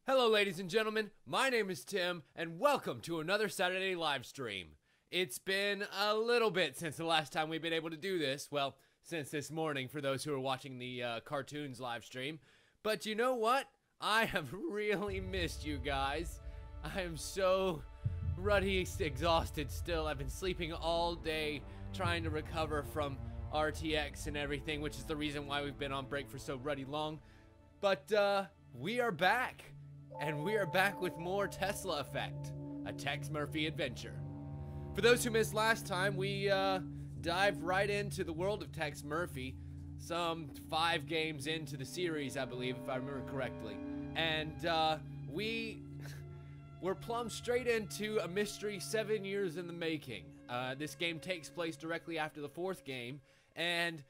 Hello ladies and gentlemen, my name is Tim, and welcome to another Saturday live stream. It's been a little bit since the last time we've been able to do this, well, since this morning for those who are watching the cartoons live stream. But you know what? I have really missed you guys. I am so ruddy exhausted still. I've been sleeping all day trying to recover from RTX and everything, which is the reason why we've been on break for so ruddy long. But we are back. And we are back with more Tesla Effect, a Tex Murphy Adventure. For those who missed last time, we dived right into the world of Tex Murphy, some 5 games into the series, I believe, if I remember correctly. And we were plumbed straight into a mystery 7 years in the making. This game takes place directly after the 4th game, and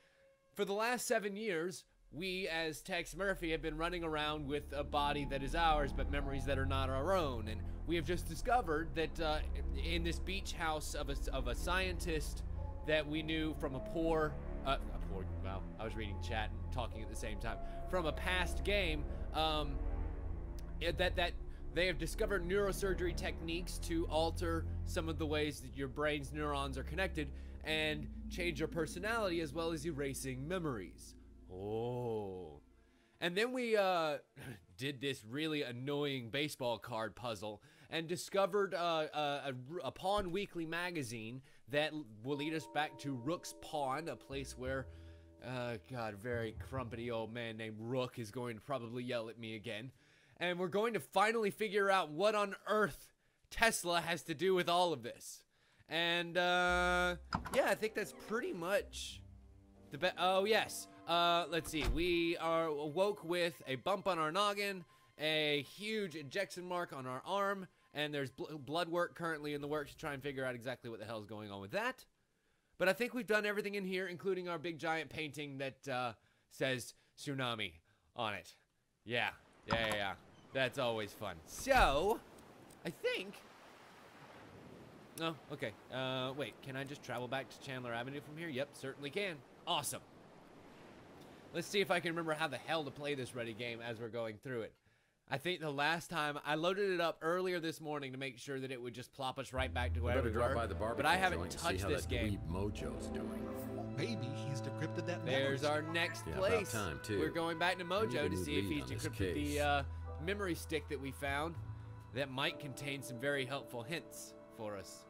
for the last 7 years, we, as Tex Murphy, have been running around with a body that is ours, but memories that are not our own. And we have just discovered that in this beach house of a scientist that we knew from wow, I was reading chat and talking at the same time, from a past game, that they have discovered neurosurgery techniques to alter some of the ways that your brain's neurons are connected and change your personality as well as erasing memories. Oh. And then we did this really annoying baseball card puzzle and discovered a Pawn Weekly magazine that will lead us back to Rook's Pawn, a place where, God, very crumpety old man named Rook is going to probably yell at me again. And we're going to finally figure out what on earth Tesla has to do with all of this. And, yeah, I think that's pretty much the oh, yes. Let's see. We are awoke with a bump on our noggin, a huge injection mark on our arm, and there's blood work currently in the works to try and figure out exactly what the hell's going on with that. But I think we've done everything in here, including our big giant painting that says tsunami on it. Yeah. That's always fun. So, I think... Oh, okay. Wait, can I just travel back to Chandler Avenue from here? Yep, certainly can. Awesome. Let's see if I can remember how the hell to play this ready game as we're going through it. I think the last time I loaded it up earlier this morning to make sure that it would just plop us right back to wherever we were. By the but I haven't touched this game. Mojo's doing. Maybe he's decrypted that. There's our next place. About time, too. We're going back to Mojo to see if he's decrypted the memory stick that we found that might contain some very helpful hints for us.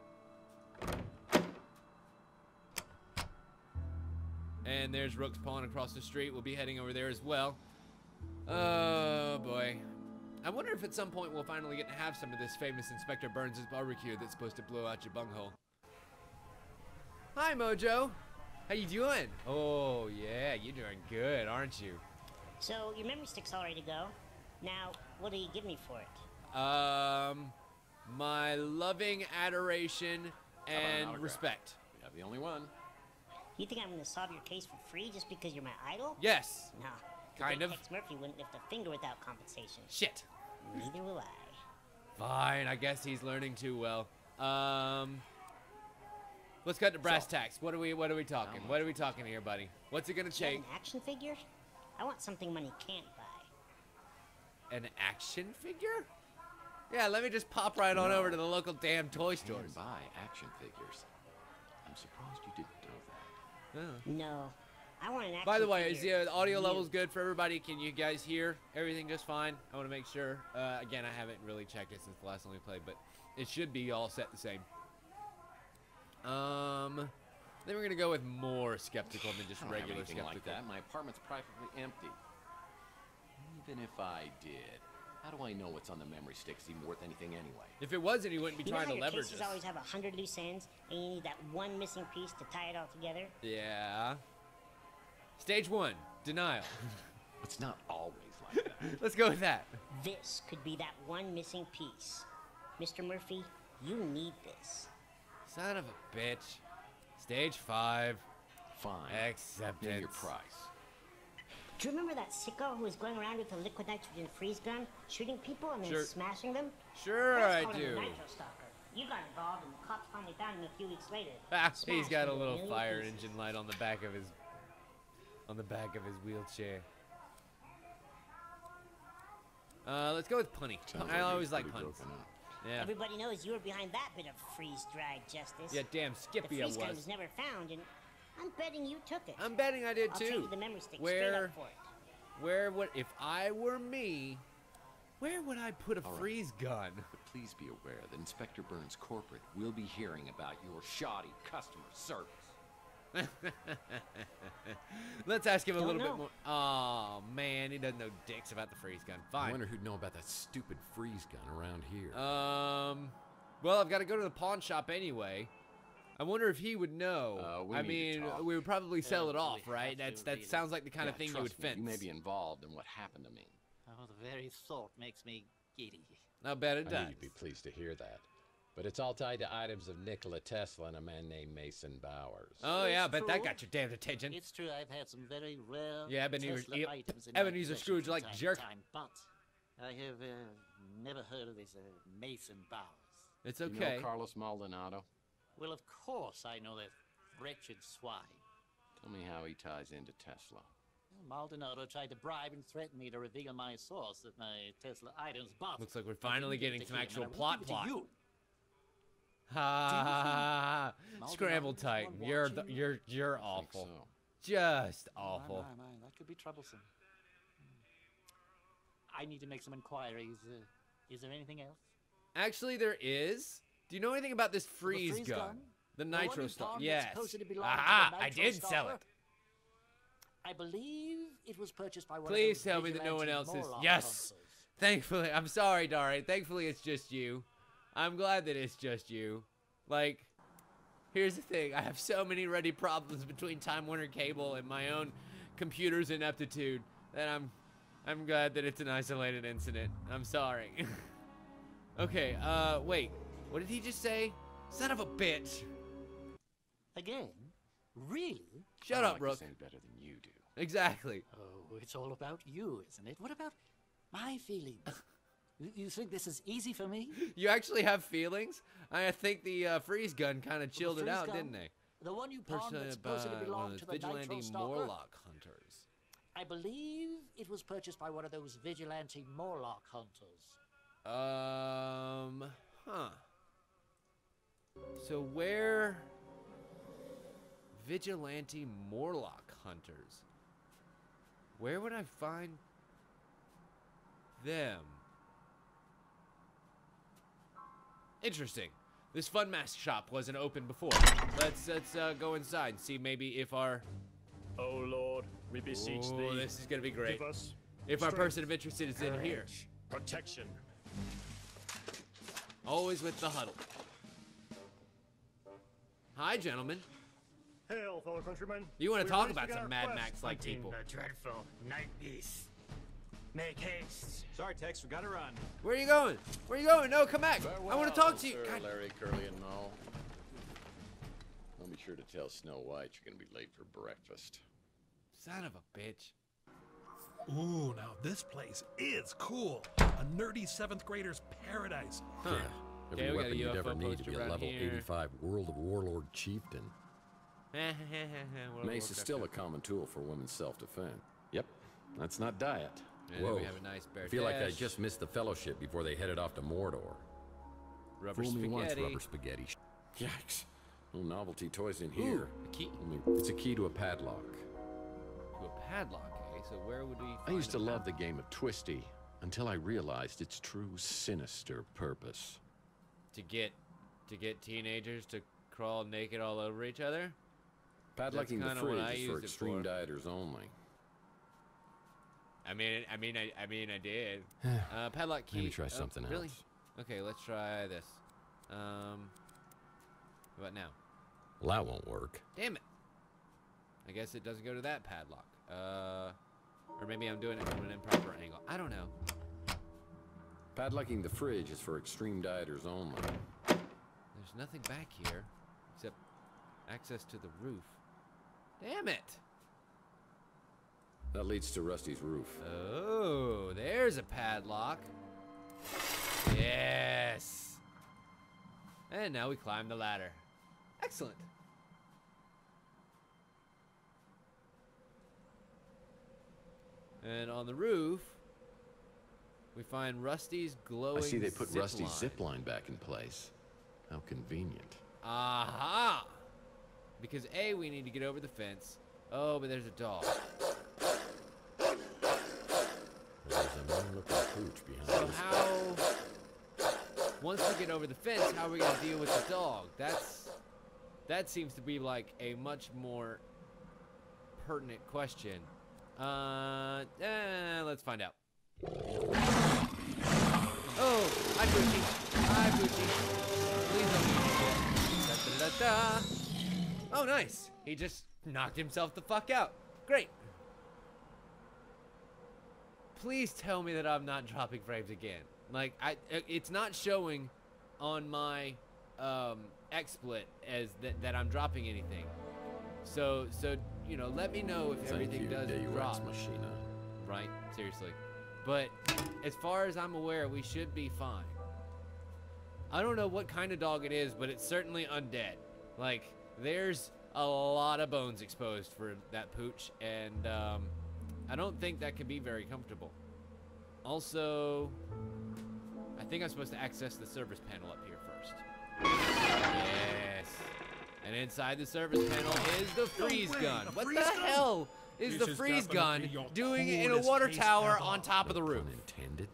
And there's Rook's Pawn across the street. We'll be heading over there as well. Oh, boy. I wonder if at some point we'll finally get to have some of this famous Inspector Burns' barbecue that's supposed to blow out your bunghole. Hi, Mojo. How you doing? Oh, yeah, you're doing good, aren't you? So, your memory stick's all ready to go. Now, what do you give me for it? My loving adoration and respect. We have the only one. You think I'm gonna solve your case for free just because you're my idol? Yes. No. Kind of. Tex Murphy wouldn't lift a finger without compensation. Shit. Neither will I. Fine, I guess he's learning too well. Let's cut to brass tacks. What are we talking? What are we talking here, buddy? What's it gonna take? An action figure? I want something money can't buy. An action figure? Yeah, let me just pop right on over to the local damn toy stores. Buy action figures. I'm surprised you didn't know that. Oh. No. I want an action By the way, figure. is the audio levels good for everybody? Can you guys hear everything just fine? I want to make sure. Again, I haven't really checked it since the last time we played, but it should be all set the same. Then we're gonna go with more skeptical than just regular skeptical. Like that. My apartment's practically empty. Even if I did, how do I know what's on the memory stick's even worth anything anyway? If it wasn't, he wouldn't be trying to leverage your cases us. always have 100 loose ends, and you need that one missing piece to tie it all together? Yeah. Stage 1, denial. It's not always like that. Let's go with that. This could be that one missing piece. Mr. Murphy, you need this. Son of a bitch. Stage 5. Fine. Acceptance. Give your price. Do you remember that sicko who was going around with a liquid nitrogen freeze gun, shooting people and then smashing them? Sure, Let's I call him do. the Nitro Stalker. You got involved, and the cops finally found him a few weeks later. He's got a little million fire pieces. engine light on the back of his wheelchair. Let's go with punny. Sounds I like always he's like pretty puns. broken up. Yeah. Everybody knows you were behind that bit of freeze-dried justice. Yeah, damn The Skippy I freeze gun was. was never found, and I'm betting you took it. I'm betting I did I'll too. trade you the memory stick straight Where, up for it. where would, if I were me, where would I put a All right. freeze gun? But please be aware that Inspector Burns Corporate will be hearing about your shoddy customer service. Let's ask him a Don't little bit know. more. Oh man, he doesn't know dicks about the freeze gun. I Fine. wonder who'd know about that stupid freeze gun around here. Well, I've got to go to the pawn shop anyway. I wonder if he would know. We I need to mean, talk. we would probably sell it do off, we right? have to, That really? sounds like the kind of Yeah, thing you would trust me, fence. You may be involved in what happened to me. Oh, the very thought makes me giddy. I bet it I does. knew you'd be pleased to hear that. But it's all tied to items of Nikola Tesla and a man named Mason Bowers. Oh yeah, I bet that true. got your damn attention. It's true, I've had some very rare Yeah, Ebenezer- Tesla yep, items in my Ebenezer possession Scrooge from like time to jerk. time, but I have never heard of this Mason Bowers. It's You okay. know Carlos Maldonado? Well, of course I know that wretched swine. Tell me how he ties into Tesla. Well, Maldonado tried to bribe and threaten me to reveal my source of my Tesla items, but Looks like we're I finally didn't getting give it some to him, actual and I plot won't give it to you. Ha ha ha ha. Scramble Maldonado's the one Titan. You're watching? you're I think awful. so. Just My, awful. that could be troublesome. I need to make some inquiries. Is there anything else? Actually, there is. Do you know anything about this freeze, freeze gun? gun? The The one nitro you star. found that's Yes. supposed to belong to Aha! the I nitro did sell stopper? it. I believe it was purchased by one Please of those tell me that no one else vigilante is. Morlock Yes. hunters. Thankfully, I'm sorry, Dari. Thankfully, it's just you. I'm glad that it's just you. Like, here's the thing. I have so many ready problems between Time Warner Cable and my own computer's ineptitude that I'm glad that it's an isolated incident. I'm sorry. Okay, wait. What did he just say? Son of a bitch. Again? Really? Shut I don't up, like Rook. this any better than you do. Exactly. Oh, it's all about you, isn't it? What about my feelings? You think this is easy for me? You actually have feelings? I think the freeze gun kind of chilled it freeze out, gun? didn't they? The one you pawned Personally, that's supposed to by one belong of to those the vigilante nitro stopper? Morlock hunters. I believe it was purchased by one of those vigilante Morlock hunters. Huh. So where... Vigilante Morlock hunters. Where would I find them? Interesting. This fun mask shop wasn't open before. Let's go inside and see maybe if our... O Lord, we beseech Oh, thee. this is gonna be great. Give us If our strength, person of interest is in here. courage, protection. Always with the huddle. Hi, gentlemen. Hail, fellow countrymen. You want We to talk rise about get some our Mad quest, Max-like hunting people. The dreadful night beast. Make haste. Sorry, Tex, we gotta run. Where are you going? Where are you going? No, come back. I want to talk to you. Sir God. Larry, Curly, and Moe. I'll be sure to tell Snow White you're gonna be late for breakfast. Son of a bitch. Ooh, now this place is cool. A nerdy 7th grader's paradise. Huh. Every Okay, we got a weapon you'd ever UFO need to poster be a around level here. 85 World of Warlord chieftain. Mace is still a common tool for women's self-defense. Yep, that's not diet. And Whoa. we have a nice bear I feel like I dash. just missed the fellowship before they headed off to Mordor. Rubber Fool me once, spaghetti. rubber spaghetti. Yikes. No novelty toys in here. Ooh, a key It's a key to a padlock. to a padlock, eh? So where would we I find used to a love the padlock? game of Twisty until I realized its true sinister purpose. To get teenagers to crawl naked all over each other? Padlocking the kinda what I fridge is for used it extreme for. dieters only. I did. Padlock key. Maybe try Oh, something really? else. Okay, let's try this. How about now? Well, that won't work. Damn it. I guess it doesn't go to that padlock. Or maybe I'm doing it from an improper angle. I don't know. Padlocking the fridge is for extreme dieters only. There's nothing back here except access to the roof. Damn it. That leads to Rusty's roof. Oh, there's a padlock. Yes. And now we climb the ladder. Excellent. And on the roof, We find Rusty's glowing I see they put zip Rusty's line. zip line back in place. How convenient. Aha! Because A, we need to get over the fence. Oh, but there's a dog. There's a mean-looking pooch behind So this. how... Once we get over the fence, how are we gonna deal with the dog? That seems to be like a much more pertinent question. Let's find out. Oh, hi Poochie. Hi Poochie. Please don't eat me. Da, da, da, da. Oh, nice. He just knocked himself the fuck out. Great. Please tell me that I'm not dropping frames again. Like, it's not showing on my XSplit as that I'm dropping anything. So you know, let me know if everything does drop. Machina. Right? Seriously. But as far as I'm aware, we should be fine. I don't know what kind of dog it is, but it's certainly undead. Like, there's a lot of bones exposed for that pooch, and I don't think that could be very comfortable. Also, I think I'm supposed to access the service panel up here first. Yes. And inside the service panel is the freeze gun. What the hell is the freeze gun doing in a water tower on top of the roof? Unintended?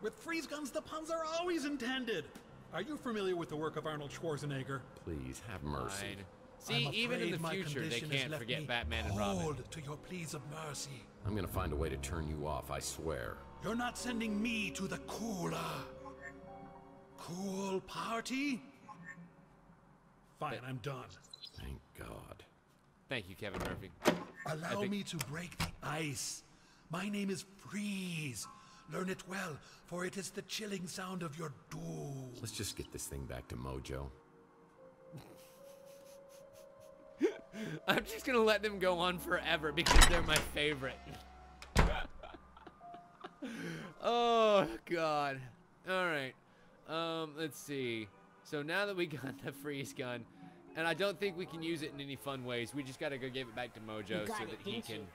With freeze guns, the puns are always intended. Are you familiar with the work of Arnold Schwarzenegger? Please have mercy. Fine. See, I'm even in the afraid my future, they condition has can't left forget me Batman and Robin. cold to your pleas of mercy. I'm gonna find a way to turn you off, I swear. You're not sending me to the cool party? Fine, I'm done. Thank God. Thank you, Kevin Murphy. Allow me to break the ice. My name is Freeze. Learn it well, for it is the chilling sound of your doom. Let's just get this thing back to Mojo. I'm just gonna let them go on forever because they're my favorite. Oh, God. Alright. Let's see. So now that we got the freeze gun, and I don't think we can use it in any fun ways, we just gotta go give it back to Mojo You got so it, that he didn't can you?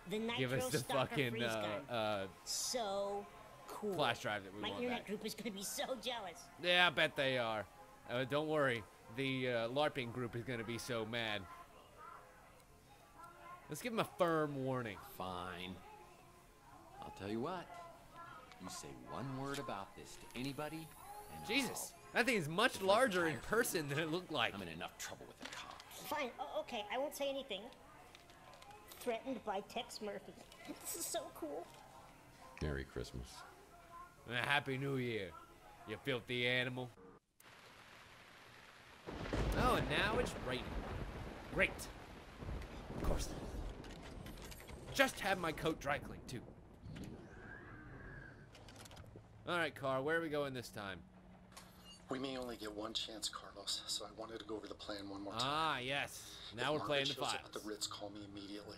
The give us the Nitro Stalker fucking freeze gun. So cool. flash drive that we My want internet back. group is gonna be so jealous. Yeah, I bet they are. Don't worry. The LARPing group is gonna be so mad. Let's give him a firm warning. Fine. I'll tell you what. You say one word about this to anybody, and Jesus, that thing is much larger in person than it looked like. I'm in enough trouble with the cops. Fine, okay, I won't say anything. Threatened by Tex Murphy. This is so cool. Merry Christmas. Happy New Year, you filthy animal. Oh, and now it's raining. Great. Of course. Just have my coat dry cleaned, too. Alright, Carr, where are we going this time? We may only get one chance, Carlos, so I wanted to go over the plan one more time. Ah, yes. Now If we're playing the Margaret shows files. up at the Ritz, call me immediately.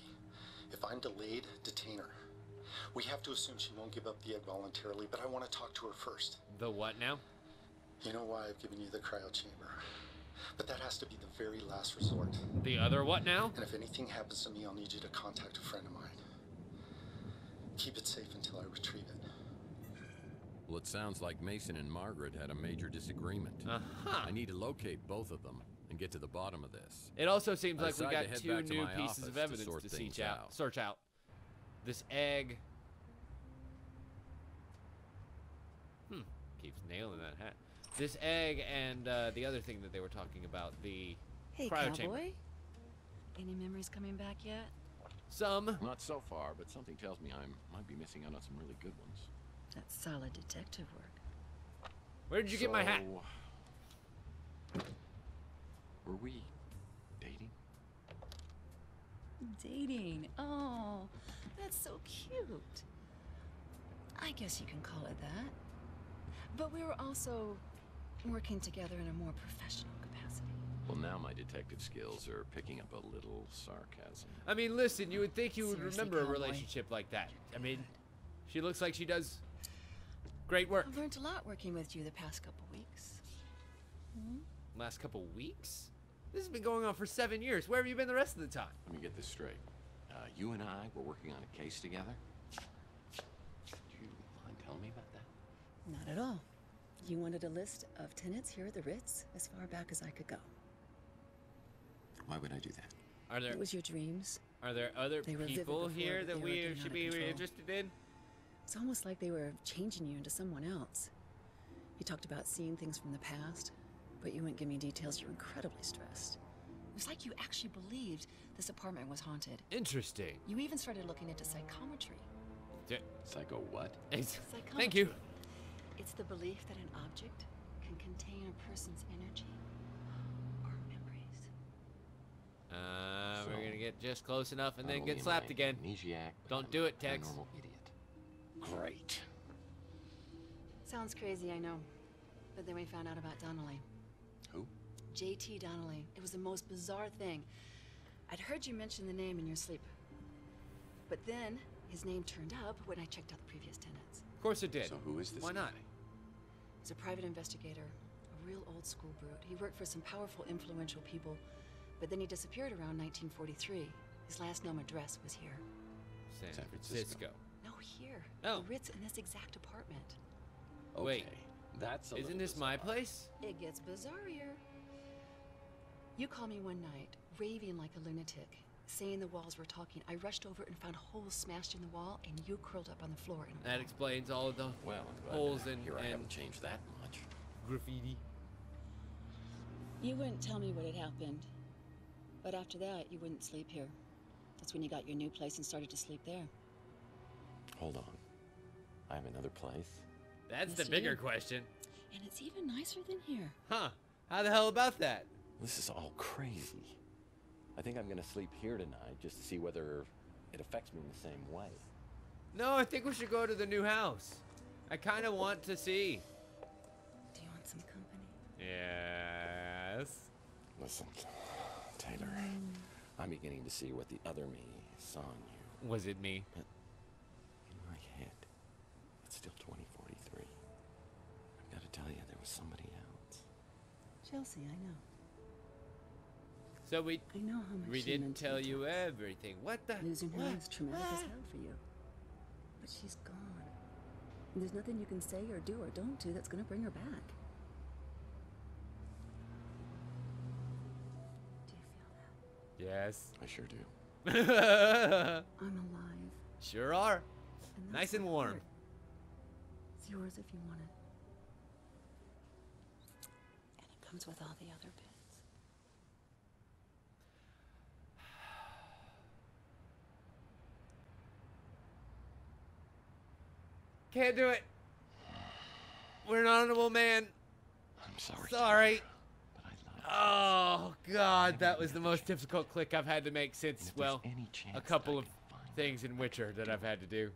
If I'm delayed, detain her. We have to assume she won't give up the egg voluntarily, but I want to talk to her first. The what now? You know why I've given you the cryo chamber. But that has to be the very last resort. The other what now? And if anything happens to me, I'll need you to contact a friend of mine. Keep it safe until I retrieve it. Well, it sounds like Mason and Margaret had a major disagreement. Uh-huh. I need to locate both of them and get to the bottom of this. It also seems I like we decide got to head two back to new my pieces of office to evidence sort to things search out. This egg. Keeps nailing that hat. This egg and the other thing that they were talking about, the Hey, cryo cowboy. chamber. Any memories coming back yet? Some. Not so far, but something tells me I might be missing out on some really good ones. That's solid detective work. Where did you get my hat? Were we dating? Dating. Oh, that's so cute. I guess you can call it that. But we were also working together in a more professional capacity. Well, now my detective skills are picking up a little sarcasm. I mean, listen, you would think you would Seriously, remember a cowboy. relationship like that. I mean, she looks like she does great work. I've learned a lot working with you the past couple weeks. Last couple weeks? This has been going on for 7 years. Where have you been the rest of the time? Let me get this straight. You and I were working on a case together? Do you mind telling me about that? Not at all. You wanted a list of tenants here at the Ritz as far back as I could go. Why would I do that? Are there It was your dreams. are there other They were vivid people before, here but that they were we getting should out be of control. interested in? It's almost like they were changing you into someone else. You talked about seeing things from the past, but you wouldn't give me details. You're incredibly stressed. It was like you actually believed this apartment was haunted. Interesting. You even started looking into psychometry. Psycho what? Thank you. It's the belief that an object can contain a person's energy or memories. We're gonna get just close enough and Not then only get am slapped I again. amnesiac, but Don't I'm do a it, Tex. paranormal idiot. Great. Sounds crazy, I know. But then we found out about Donnelly. Who? J.T. Donnelly. It was the most bizarre thing. I'd heard you mention the name in your sleep. But then, his name turned up when I checked out the previous tenants. Of course it did. So who is this Why not? guy? He's a private investigator, a real old school brute. He worked for some powerful, influential people, but then he disappeared around 1943. His last known address was here. San Francisco. No, here. Oh. The Ritz in this exact apartment. Okay. Wait. That's a Isn't little this my bizarre. place? It gets bizarrier. You called me one night, raving like a lunatic, saying the walls were talking. I rushed over and found holes smashed in the wall, and you curled up on the floor. That explains all of the Well, I'm glad holes to and, hear I and haven't changed that much. graffiti. You wouldn't tell me what had happened. But after that, you wouldn't sleep here. That's when you got your new place and started to sleep there. Hold on. I have another place. That's Yes, the you bigger do. question. And it's even nicer than here. Huh. How the hell about that? This is all crazy. I think I'm gonna sleep here tonight just to see whether it affects me in the same way. No, I think we should go to the new house. I kind of want to see. Do you want some company? Yes. Listen, Taylor, I'm beginning to see what the other me saw in you. Was it me? But in my head, it's still 2043. I've got to tell you, there was somebody else. Chelsea, I know. So we I know how much we she didn't meant to tell you, you Tex. everything. What the? Losing her what? was traumatic as What? hell for you. But she's gone. And there's nothing you can say or do or don't do that's gonna bring her back. Do you feel that? Yes. I sure do. I'm alive. Sure are. And Nice that's and my warm. heart. It's yours if you want it. And it comes with all the other bits. Can't do it. We're an honorable man. I'm sorry. Sorry. But I love Oh God, that was the most difficult click I've had to make since, And if well, there's any chance a couple that I of can find things in Witcher that I've had to do.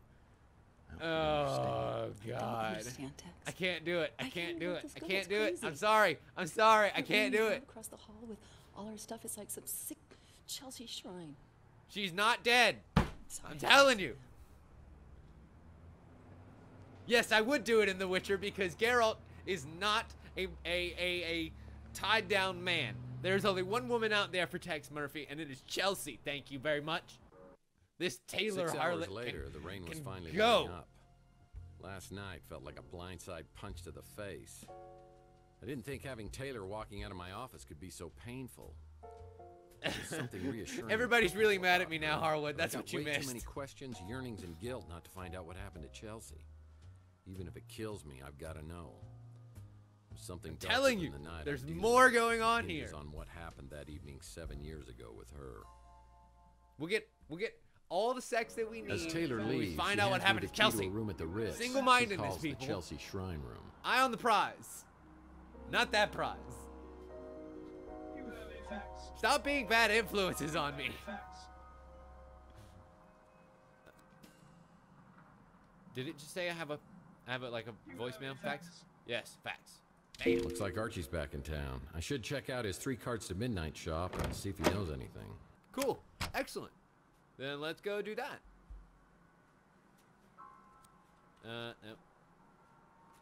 I hope you Oh understand. I don't God. understand, Tex. I can't do it. I I can't can't do let it. this I go. can't It's do it. I'm crazy. sorry. I'm sorry. I Her can't room do is it. out across the hall with all her stuff. It's like some sick Chelsea shrine. She's not dead. Sorry, I'm Tex. telling you. Yes, I would do it in The Witcher because Geralt is not a tied down man. There's only one woman out there for Tex Murphy, and it is Chelsea. Thank you very much. This Taylor 6 harlot hours later, the rain was can finally go. letting up. Last night felt like a blindside punch to the face. I didn't think having Taylor walking out of my office could be so painful. There's something reassuring. Everybody's really mad at me now, Harwood. That's I got what you way missed. Too many questions, yearnings, and guilt not to find out what happened to Chelsea. Even if it kills me, I've got to know. There's something darker Telling than you, the night there's I'm dealing more with going on hinges here. on what happened that evening 7 years ago with her. We'll get all the sex that we need. As Taylor when we leaves, find she out what hands me happened the to key Chelsea. a room at the Ritz. Single-mindedness, She calls people. the Chelsea Shrine Room. Eye on the prize. Not that prize. Stop being bad influences on me. Did it just say I have a like a voicemail? Facts? Yes, facts. Bam. Looks like Archie's back in town. I should check out his 3 Cards to Midnight shop and see if he knows anything. Cool. Excellent. Then let's go do that. No.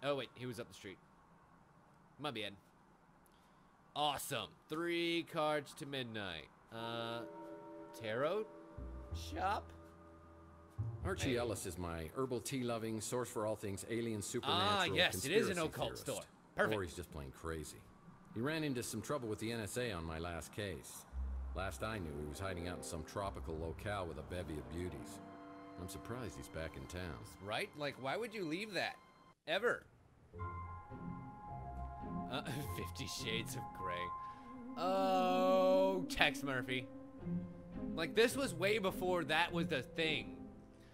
Oh wait, he was up the street. My bad. Awesome. 3 Cards to Midnight. Tarot shop? Archie Ellis is my herbal tea-loving, source for all things alien, supernatural, yes, it is an conspiracy occult theorist. store. Perfect. Or he's just plain crazy. He ran into some trouble with the NSA on my last case. Last I knew, he was hiding out in some tropical locale with a bevy of beauties. I'm surprised he's back in town. Right? Like, why would you leave that? Ever? 50 Shades of Grey. Oh, Tex Murphy. Like, this was way before that was the thing.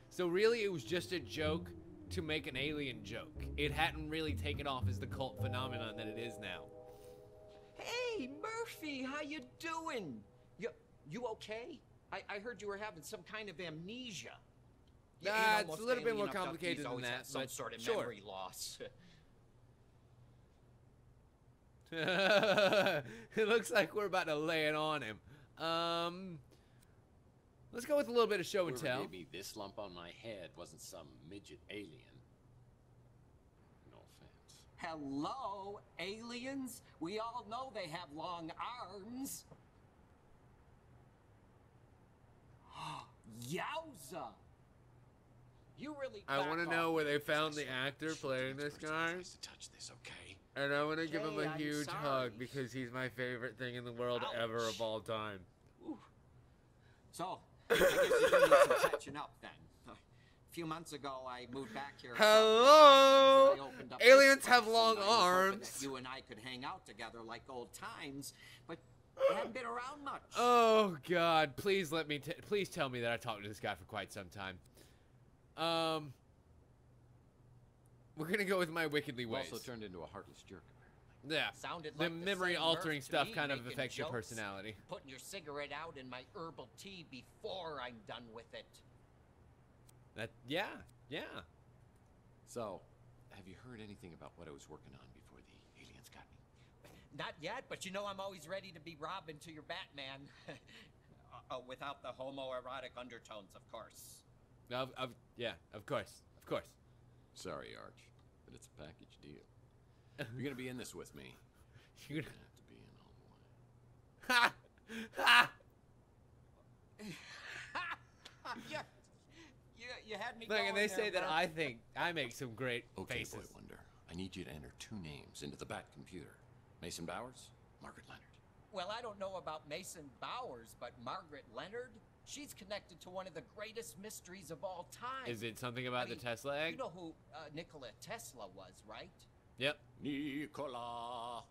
So really, it was just a joke to make an alien joke. It hadn't really taken off as the cult phenomenon that it is now. Hey, Murphy, how you doing? You okay? I heard you were having some kind of amnesia. Nah, it's a little bit more complicated than that, some but sort of sure. memory loss. It looks like we're about to lay it on him. Let's go with a little bit of show and tell. Whoever gave me this lump on my head wasn't some midget alien. No offense. Hello, aliens? We all know they have long arms. Yowza! You really I want to back know off. where they found the actor playing this guy. To touch this, okay? And I want to give him a I'm huge sorry. hug because he's my favorite thing in the world ever of all time. Ooh. So, I guess you do need some catching up then. A few months ago, I moved back here. Hello? I opened up Aliens this have place, long and I was hoping arms. that you and I could hang out together like old times, but I hadn't been around much. Oh God! Please let me. Please tell me that I talked to this guy for quite some time. We're gonna go with my wickedly ways. Also turned into a heartless jerk. Yeah. Sounded The like the memory same altering Murph to stuff me, kind of making affects your jokes, personality. Putting your cigarette out in my herbal tea before I'm done with it. Yeah. So, have you heard anything about what I was working on before the aliens got me? Not yet, but you know I'm always ready to be Robin to your Batman. Without the homoerotic undertones, of course. Yeah, of course. Sorry, Arch, but it's a package deal. You're gonna be in this with me. You're You're gonna have to be in all the way. Ha! You had me Look, going and they there, say that Murph. I think I make some great Okay, faces. Boy Wonder, I need you to enter 2 names into the Bat computer. Mason Bowers, Margaret Leonard. Well, I don't know about Mason Bowers, but Margaret Leonard, she's connected to one of the greatest mysteries of all time. Is it something about the Tesla egg? You know who Nikola Tesla was, right? Yep. Nikola.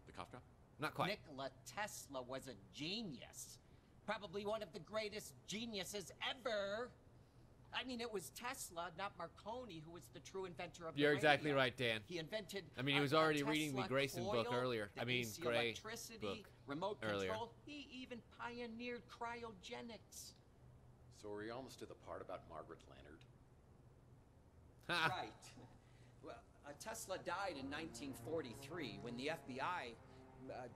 The cough drop? Not quite. Nikola Tesla was a genius. Probably one of the greatest geniuses ever. I mean, it was Tesla, not Marconi, who was the true inventor of the You're exactly radio. right, Dan. He invented. I mean, he was a already Tesla reading the Grayson book coil, earlier. the I mean, AC Gray electricity, book remote earlier. control. He even pioneered cryogenics. So are we almost to the part about Margaret Leonard? Right. Well, Tesla died in 1943 when the FBI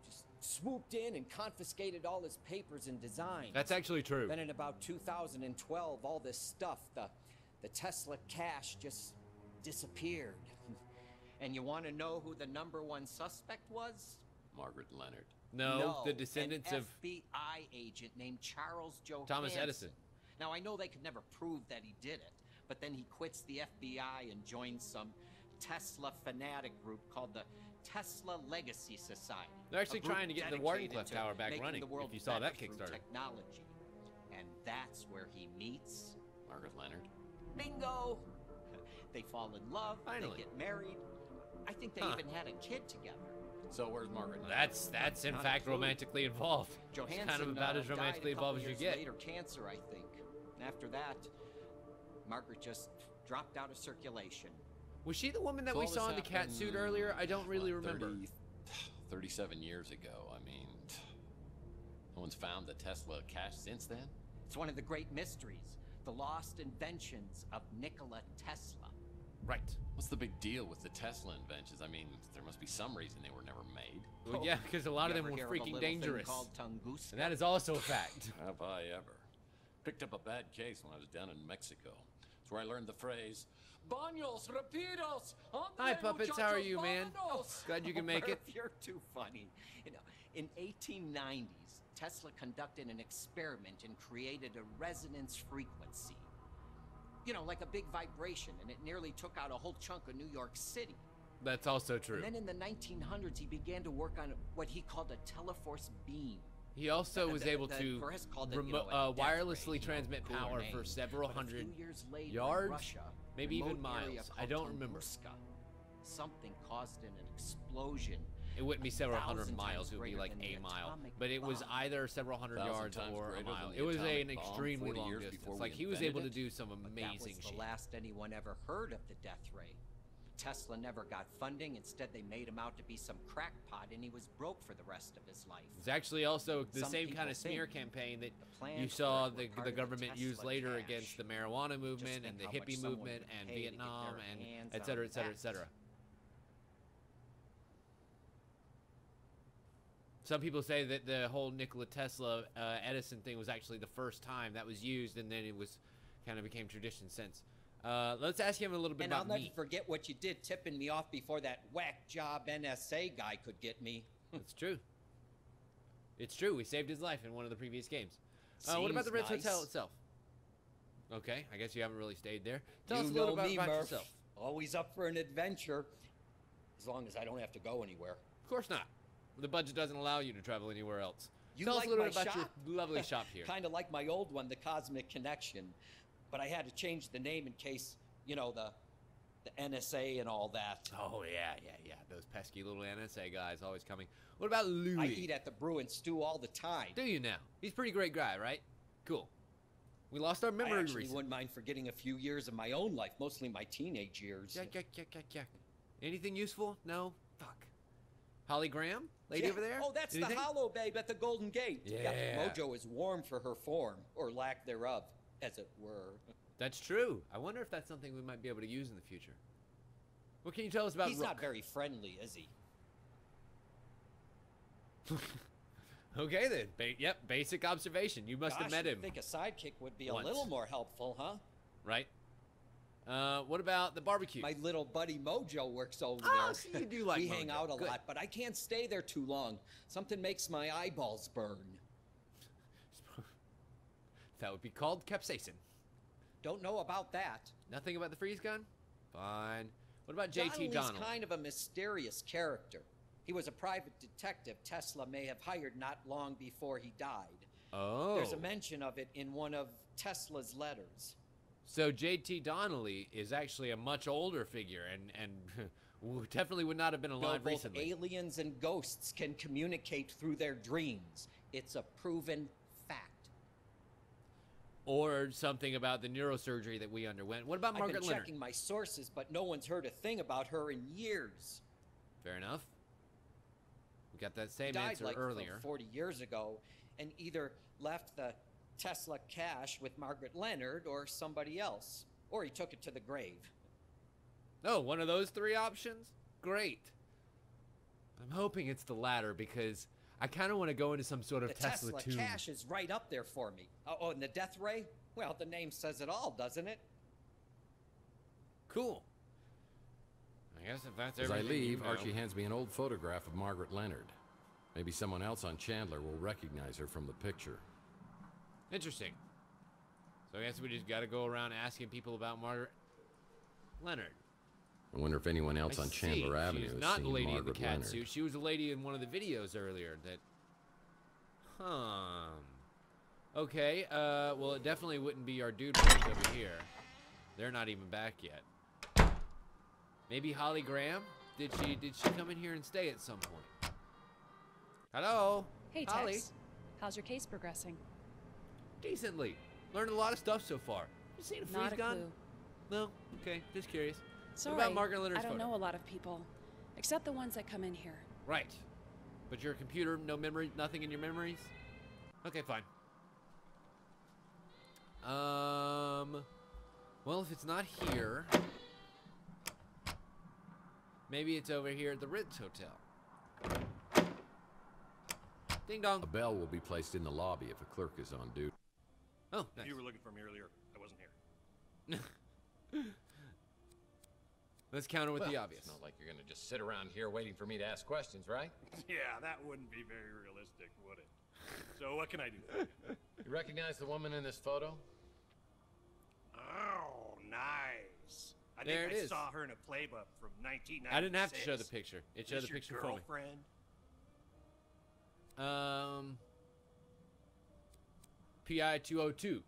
just swooped in and confiscated all his papers and designs. That's actually true. Then in about 2012, all this stuff, the Tesla cash just disappeared. And you want to know who the #1 suspect was? Margaret Leonard. No, the descendants an of FBI agent named Charles Johanson. Thomas Edison. Now, I know they could never prove that he did it, but then he quits the FBI and joins some Tesla fanatic group called the Tesla Legacy Society. They're actually a group trying to get the dedicated Wardenclyffe to Tower back making running, the world if you saw that better through Kickstarter. Technology. And that's where he meets Margaret Leonard. Bingo! They fall in love, Finally. they get married. I think they even had a kid together. So where's Margaret Leonard? That's in Not a fact clue. romantically involved. It's Johansson kind of about as died romantically a couple involved as you years get. Later, cancer, I think. And after that, Margaret just dropped out of circulation. Was she the woman that So we all saw this in the cat suit happened, earlier? I don't really what, remember. 37 years ago. I mean, no one's found the Tesla cash since then? It's one of the great mysteries, the lost inventions of Nikola Tesla. Right. What's the big deal with the Tesla inventions? I mean, there must be some reason they were never made. Well, yeah, because a lot of You them ever were hear of a freaking little thing dangerous. called Tunguska? And that is also a fact. Have I ever? Picked up a bad case when I was down in Mexico. That's where I learned the phrase, Baños rapidos! Hi, puppets. How are you, man? Glad you can make it. You're too funny. You know, in 1890s, Tesla conducted an experiment and created a resonance frequency. You know, like a big vibration, and it nearly took out a whole chunk of New York City. That's also true. And then in the 1900s, he began to work on what he called a teleforce beam. He also was able to press called it, you know, a death wirelessly ray, transmit cooler power name. for several But a few hundred years later, in yards, Russia, maybe even remote area miles. I called don't remember. Tunguska, something caused an explosion. It wouldn't be several hundred 1,000 miles, times it would be greater like than the a mile. atomic But it was bomb. either several hundred 1,000 yards times or a greater mile. than the It was atomic an bomb extremely 40 long years distance. before we Like, he was able to invented do some But that amazing was shit. the last anyone ever heard of the death ray. Tesla never got funding. Instead, they made him out to be some crackpot, and he was broke for the rest of his life. It's actually also the Some same people kind of smear think campaign that plans you for saw it were the part of the government use Tesla later cash. against the marijuana Just movement think and the how much hippie someone movement would and pay to get Vietnam their and hands et on cetera, et cetera, et that. cetera. Some people say that the whole Nikola Tesla Edison thing was actually the first time that was used, and then it was kind of became tradition since. Let's ask him a little bit And about I'll never meat. forget what you did tipping me off before that whack job NSA guy could get me. It's true. It's true. We saved his life in one of the previous games. What about the Seems Ritz Hotel nice. itself? Okay, I guess you haven't really stayed there. Tell You us a little know bit me, about Murph. yourself. Always up for an adventure, as long as I don't have to go anywhere. Of course not. The budget doesn't allow you to travel anywhere else. You Tell us like a little my bit about shop? your lovely shop here. Kind of like my old one, the Cosmic Connection, but I had to change the name in case, you know, the NSA and all that. Oh, yeah. Those pesky little NSA guys always coming. What about Louis? I eat at the Brew and Stew all the time. Do you now? He's a pretty great guy, right? Cool. We lost our I memory actually recently. wouldn't mind forgetting a few years of my own life, mostly my teenage years. Yeah. Anything useful? No? Fuck. Holly Graham? Lady Yeah. over there? Oh, that's Anything? the Hollow Babe at the Golden Gate. Yeah. Mojo is warm for her form, or lack thereof, as it were. That's true. I wonder if that's something we might be able to use in the future. What can you tell us about He's Rook? not very friendly, is he? Okay then. Yep, basic observation. You must have met him. I think a sidekick would be once. a little more helpful, huh? Right? What about the barbecue? My little buddy Mojo works over Oh, there. so you do like We hang Mojo. out a Good. lot, but I can't stay there too long. Something makes my eyeballs burn. That would be called capsaicin. Don't know about that. Nothing about the freeze gun? Fine. What about JT Donnelly's Donnelly? kind of a mysterious character. He was a private detective Tesla may have hired not long before he died. Oh. There's a mention of it in one of Tesla's letters. So JT Donnelly is actually a much older figure and definitely would not have been Though alive both recently. aliens and ghosts can communicate through their dreams. It's a proven fact. Or something about the neurosurgery that we underwent. What about Margaret I've been Leonard? checking my sources, but no one's heard a thing about her in years. Fair enough. We got that He same died answer like earlier. 40 years ago, and either left the Tesla cash with Margaret Leonard or somebody else, or he took it to the grave. Oh, one of those three options? Great. I'm hoping it's the latter because I kind of want to go into some sort of The Tesla Tesla tomb. cash is right up there for me. Oh, and the death ray? Well, the name says it all, doesn't it? Cool. I guess if that's As I everything you leave, know. Archie hands me an old photograph of Margaret Leonard. Maybe someone else on Chandler will recognize her from the picture. Interesting. So I guess we just got to go around asking people about Margaret Leonard. I wonder if anyone else on Chandler Avenue She's has not seen the lady Margaret in the cat Leonard. suit. She was a lady in one of the videos earlier that... Okay, well, it definitely wouldn't be our dude boys over here. They're not even back yet. Maybe Holly Graham? Did she come in here and stay at some point? Hello? Hey, Holly? Tex. How's your case progressing? Decently. Learned a lot of stuff so far. You seen a freeze Not a gun? clue. No? Okay, just curious. Sorry, What about Margaret Leonard's I don't photo? know a lot of people, except the ones that come in here. Right. But your computer, no memory, nothing in your memories? Okay, fine. Well, if it's not here, maybe it's over here at the Ritz Hotel. Ding dong. A bell will be placed in the lobby if a clerk is on duty. Oh, nice. You were looking for me earlier. I wasn't here. Let's counter with the obvious. It's not like you're gonna just sit around here waiting for me to ask questions, right? Yeah, that wouldn't be very realistic, would it? So what can I do for you? You recognize the woman in this photo? Oh, nice. I There think it I is. saw her in a playbook from 1996. I didn't have to show the picture. It showed Is the your picture for me. girlfriend? PI 202.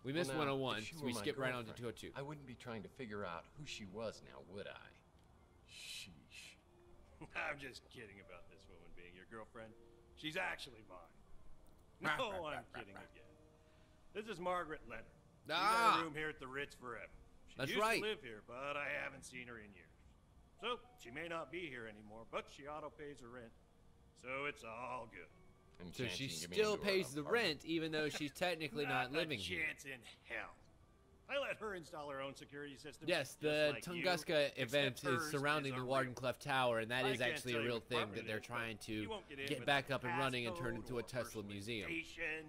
We missed now, 101, if she so were we my skipped right on to girlfriend, 202. I wouldn't be trying to figure out who she was now, would I? Sheesh. I'm just kidding about this woman being your girlfriend. She's actually mine. No, I'm kidding again. This is Margaret Leonard. She's got a room here at the Ritz forever. She That's used right. to live here, but I haven't seen her in years. So she may not be here anymore, but she auto pays her rent, so it's all good. And So chance she you can get me still into her pays the apartment. rent, even though she's technically not living a here. chance in hell. I let her install her own security system. Yes, just the like you, Tunguska except event hers is surrounding a the real- Wardenclyffe Tower, and that I is can't actually tell a you real what thing apartment that they're it is, but trying to you won't in get without back up and running and turn passcode into a or Tesla museum. personalization.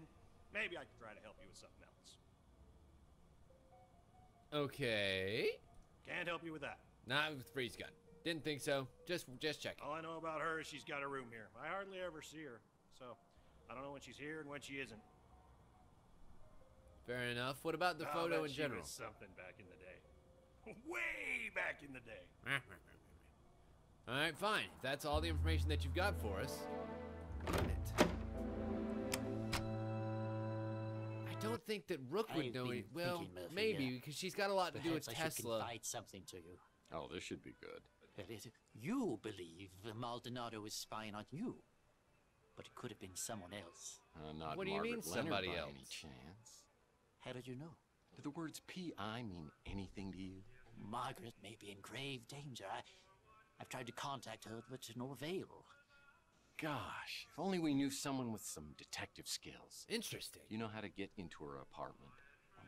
Maybe I could try to help you with something else. Okay. Can't help you with that. Not with freeze gun. Didn't think so. Just checking. All I know about her is she's got a room here. I hardly ever see her, so I don't know when she's here and when she isn't. Fair enough. What about the I'll photo bet in she general? was something back in the day. Way back in the day. All right, fine. If that's all the information that you've got for us. Damn it. I don't think that Rook would I've know been it. Well, thinking, Murphy, maybe, because she's got a lot to do with Perhaps I should Tesla. confide something to you. Oh, this should be good. That is, you believe Maldonado is spying on you, but it could have been someone else. Not What do you mean, Margaret Leonard somebody by else? any chance. How did you know? Do the words P.I. mean anything to you? Margaret may be in grave danger. I've tried to contact her, but to no avail. Gosh, if only we knew someone with some detective skills. Interesting. You know how to get into her apartment?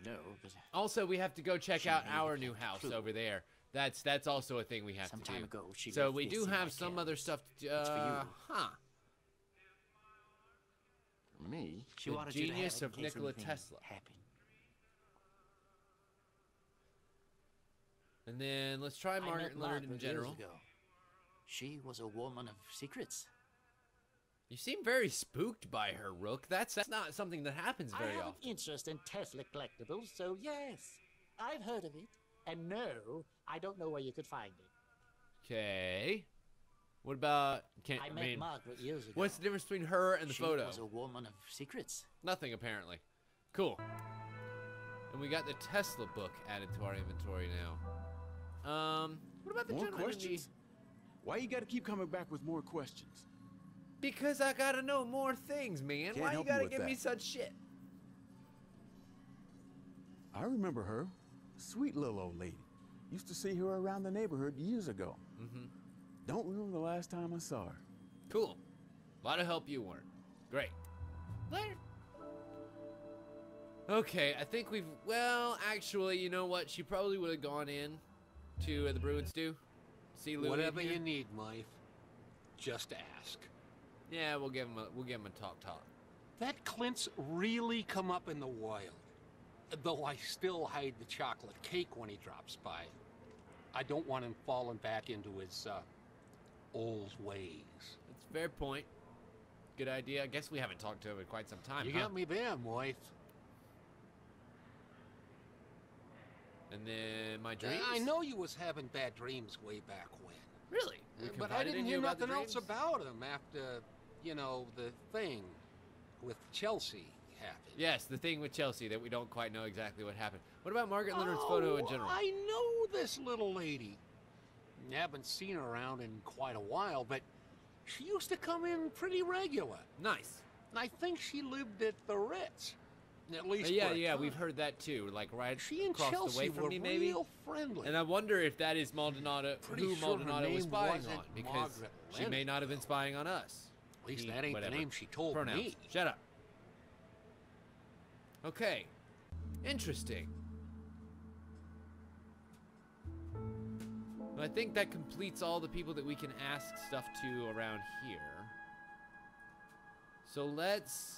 No, but Also, we have to go check She out may our have new kept house clue. over there. That's also a thing we have Some to do. time ago, she So left we this do in my have some care. other stuff to, It's for you. huh. For me? she The wanted you to have genius it in of case Nikola anything Tesla. happened. And then let's try I Margaret met Leonard in Margaret general. years ago. She was a woman of secrets. You seem very spooked by her, Rook. That's not something that happens I very have often. an interest in Tesla collectibles, so yes, I've heard of it. And no, I don't know where you could find it. Okay. What about? I met Margaret years ago. What's the difference between her and the she photo? was a woman of secrets. Nothing apparently. Cool. And we got the Tesla book added to our inventory now. What about the More gentleman in questions? Why you gotta keep coming back with more questions? Because I gotta know more things, man. Can't Why you help you gotta with give me that. such shit? I remember her. Sweet little old lady. Used to see her around the neighborhood years ago. Mm-hmm. Don't remember the last time I saw her. Cool. A lot of help you weren't. Great. Later. Okay, I think we've... Well, actually, you know what? She probably would have gone in to the Bruin Stew. See Louis Whatever in here. you need, wife. Just ask. Yeah, we'll give him a talk. That Clint's really come up in the wild. Though I still hide the chocolate cake when he drops by. I don't want him falling back into his, old ways. That's a fair point. Good idea. I guess we haven't talked to him in quite some time, You huh? got me there, wife. And then my dreams? I know you was having bad dreams way back when. Really? We But I confided didn't in hear you about the nothing else dreams? about him after, you know, the thing with Chelsea happened. Yes, the thing with Chelsea that we don't quite know exactly what happened. What about Margaret Leonard's photo in general? I know this little lady. Haven't seen her around in quite a while, but she used to come in pretty regular. Nice. And I think she lived at the Ritz. At least yeah, for a yeah, time. we've heard that too. Like right She and across Chelsea the way from were me, maybe. real friendly. And I wonder if that is Maldonado, Pretty who sure her Maldonado was name spying wasn't on, because Margaret she may Leonard, not have been spying on us. At least He- that ain't whatever. the name she told Pronouns. me. Shut up. Okay. Interesting. Well, I think that completes all the people that we can ask stuff to around here. So let's...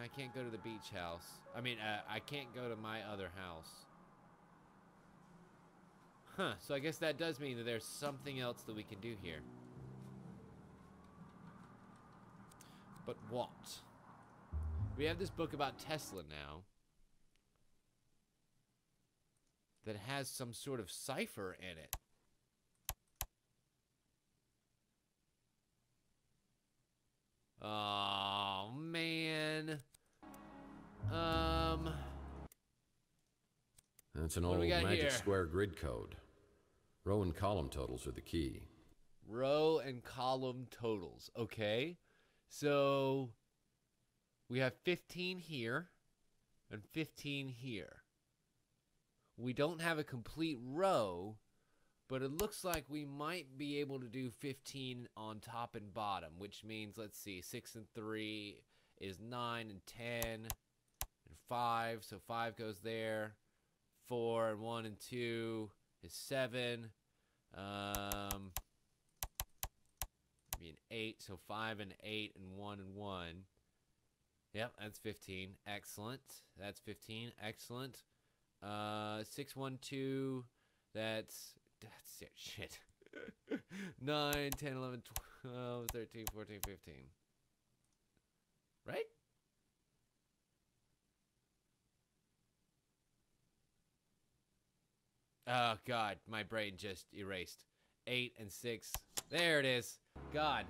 I can't go to the beach house. I mean, I can't go to my other house. Huh, so I guess that does mean that there's something else that we can do here. But what? We have this book about Tesla now. that has some sort of cipher in it. Oh, man. That's an What do old we got magic here? square grid code. Row and column totals are the key. Row and column totals. Okay. So we have 15 here and 15 here. We don't have a complete row, but it looks like we might be able to do 15 on top and bottom, which means, let's see, 6 and 3 is 9 and 10 and 5, so 5 goes there. 4 and 1 and 2 is 7. Maybe an 8, so 5 and 8 and 1 and 1. Yep, that's 15. Excellent. That's 15. Excellent. 6, 1, 2. That's it. Shit. 9, 10, 11, 12, 13, 14, 15. Right? Oh, God. My brain just erased. 8 and 6. There it is. God.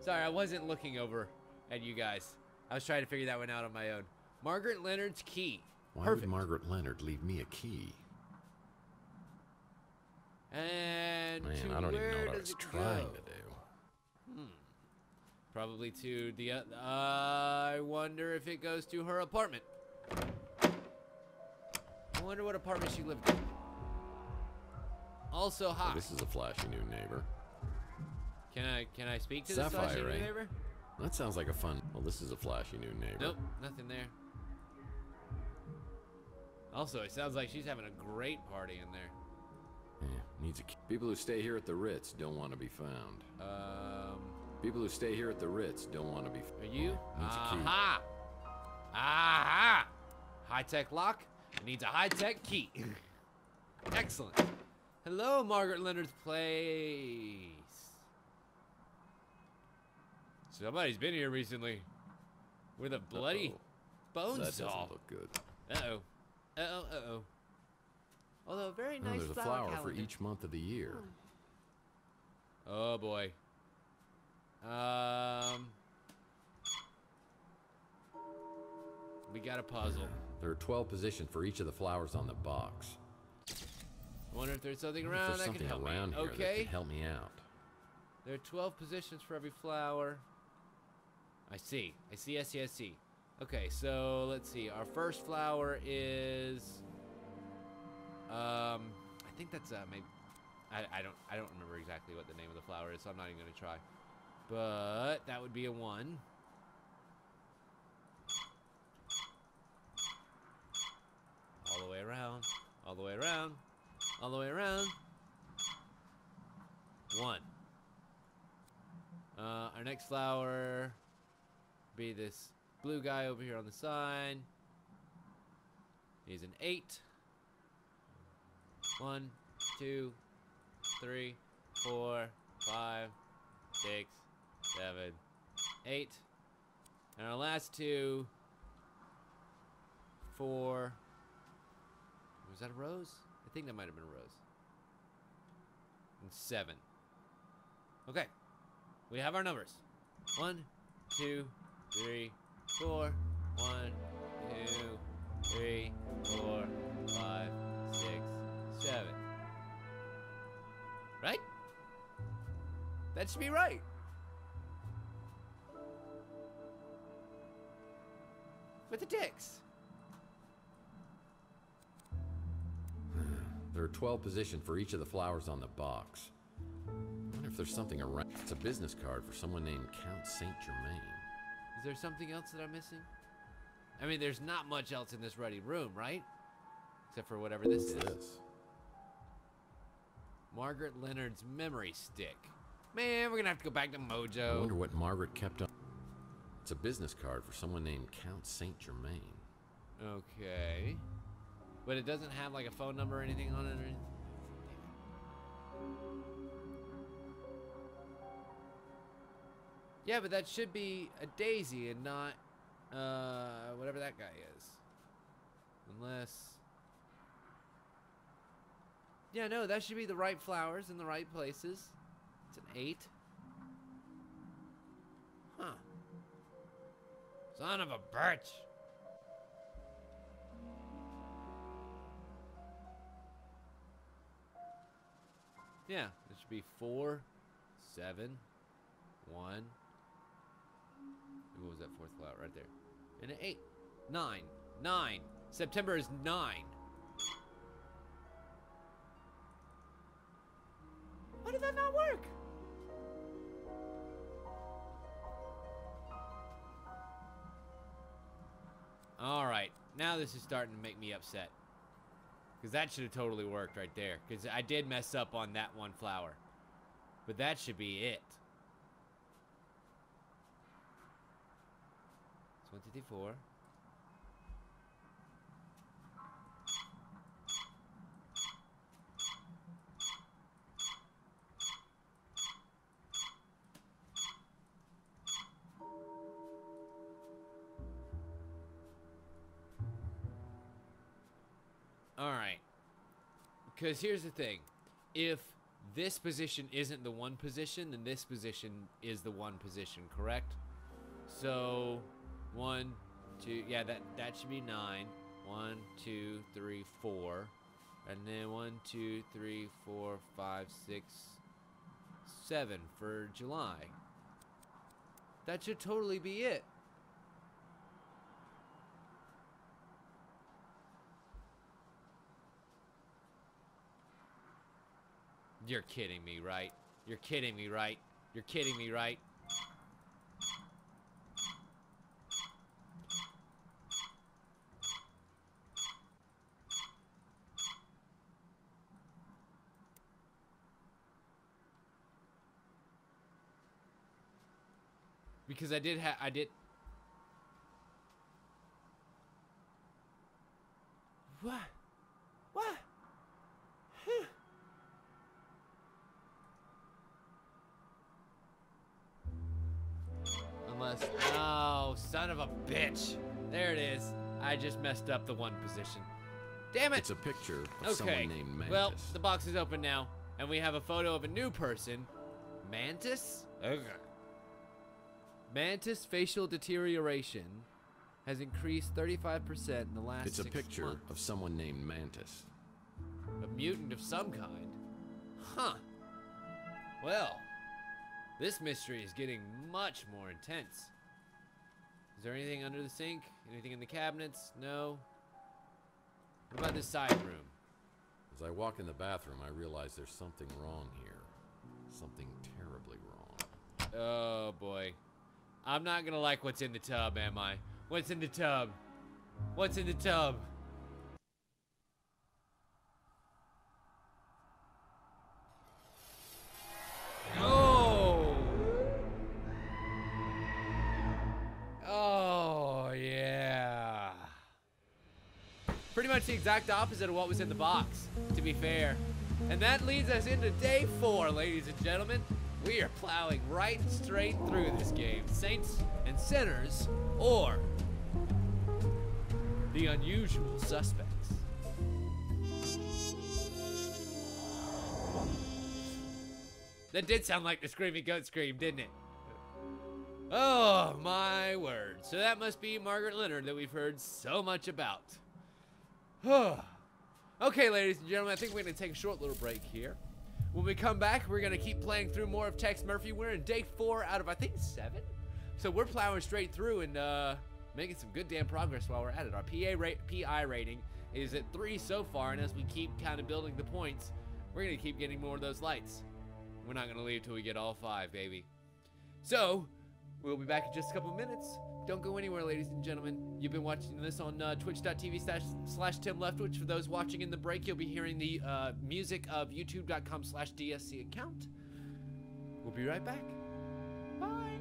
Sorry, I wasn't looking over at you guys. I was trying to figure that one out on my own. Margaret Leonard's key. Why Perfect. would Margaret Leonard leave me a key? And Man, to I don't even where know what I does was it trying go? to do. Probably to the... I wonder if it goes to her apartment. I wonder what apartment she lived in. Also, hi. Oh, this is a flashy new neighbor. Can I speak to this Sapphire, flashy new eh? neighbor? That sounds like a fun... Well, this is a flashy new neighbor. Nope, nothing there. Also, it sounds like she's having a great party in there. Yeah, needs a key. People who stay here at the Ritz don't want to be found. People who stay here at the Ritz don't want to be found. Are you? Needs a key. Aha! Aha! High-tech lock. It needs a high-tech key. Excellent. Hello, Margaret Leonard's place. Somebody's been here recently with a bloody bone That saw. doesn't look good. Uh-oh. Uh-oh, uh-oh. Although, very nice There's a flower for each month of the year. Oh, boy. We got a puzzle. There are 12 positions for each of the flowers on the box. I wonder if there's something If around there's that something can help around me. here that Okay. can help me out. There are 12 positions for every flower. I see. I see, I see, I see. Okay, so let's see. Our first flower is... I think that's maybe... I don't remember exactly what the name of the flower is, so I'm not even going to try. But that would be a 1. All the way around. All the way around. All the way around. 1. Our next flower be this blue guy over here on the side. He's an 8. 1, 2, 3, 4, 5, 6, 7, 8. And our last 2, 4. Was that a rose? I think that might have been a rose. And 7. Okay. We have our numbers. 1, 2, 3, 4. 1, 2, 3, 4, 5, 6, 7. Right? That should be right. With the ticks. There are 12 positions for each of the flowers on the box. I wonder if there's something around. It's a business card for someone named Count Saint Germain. Is there something else that I'm missing? I mean, there's not much else in this ready room, right? Except for whatever this is. Margaret Leonard's memory stick. Man, we're gonna have to go back to Mojo. I wonder what Margaret kept on. It's a business card for someone named Count Saint Germain. Okay. But it doesn't have like a phone number or anything on it or anything? Yeah, but that should be a daisy and not whatever that guy is. Unless... Yeah, no, that should be the right flowers in the right places. It's an 8. Huh. Son of a bitch. Yeah, it should be 4, 7, 1. What was that 4th flower right there? And an 8, 9, 9. September is 9. Why did that not work? Alright, now this is starting to make me upset. Because that should have totally worked right there. Because I did mess up on that one flower. But that should be it. It's 1, 2, 3, 4. Alright. Because here's the thing. If this position isn't the one position, then this position is the one position, correct? So, 1, 2, yeah, that should be 9. 1, 2, 3, 4. And then 1, 2, 3, 4, 5, 6, 7 for July. That should totally be it. You're kidding me, right? You're kidding me, right? You're kidding me, right? Because I did. What? What? Unless, oh, son of a bitch. There it is. I just messed up the one position. Damn it. It's a picture of someone named Mantis. Well, the box is open now, and we have a photo of a new person. Mantis? Okay. Mantis facial deterioration has increased 35% in the last 6 months. It's a picture of someone named Mantis. A mutant of some kind? Huh. Well, this mystery is getting much more intense. Is there anything under the sink? Anything in the cabinets? No. What about this side room? As I walk in the bathroom, I realize there's something wrong here. Something terribly wrong. Oh, boy. I'm not gonna like what's in the tub, am I? What's in the tub? What's in the tub? Oh! Oh, yeah. Pretty much the exact opposite of what was in the box, to be fair. And that leads us into day 4, ladies and gentlemen. We are plowing right straight through this game. Saints and sinners, or the unusual suspects. That did sound like the screaming goat scream, didn't it? Oh, my word. So that must be Margaret Leonard that we've heard so much about. Okay, ladies and gentlemen, I think we're going to take a short little break here. When we come back, we're going to keep playing through more of Tex Murphy. We're in day 4 out of, I think, 7. So we're plowing straight through and making some good damn progress while we're at it. Our PI rating is at 3 so far, and as we keep kind of building the points, we're going to keep getting more of those lights. We're not going to leave till we get all 5, baby. So, we'll be back in just a couple minutes. Don't go anywhere, ladies and gentlemen. You've been watching this on twitch.tv/TimLeftwich. For those watching in the break, you'll be hearing the music of youtube.com/DSC account. We'll be right back. Bye.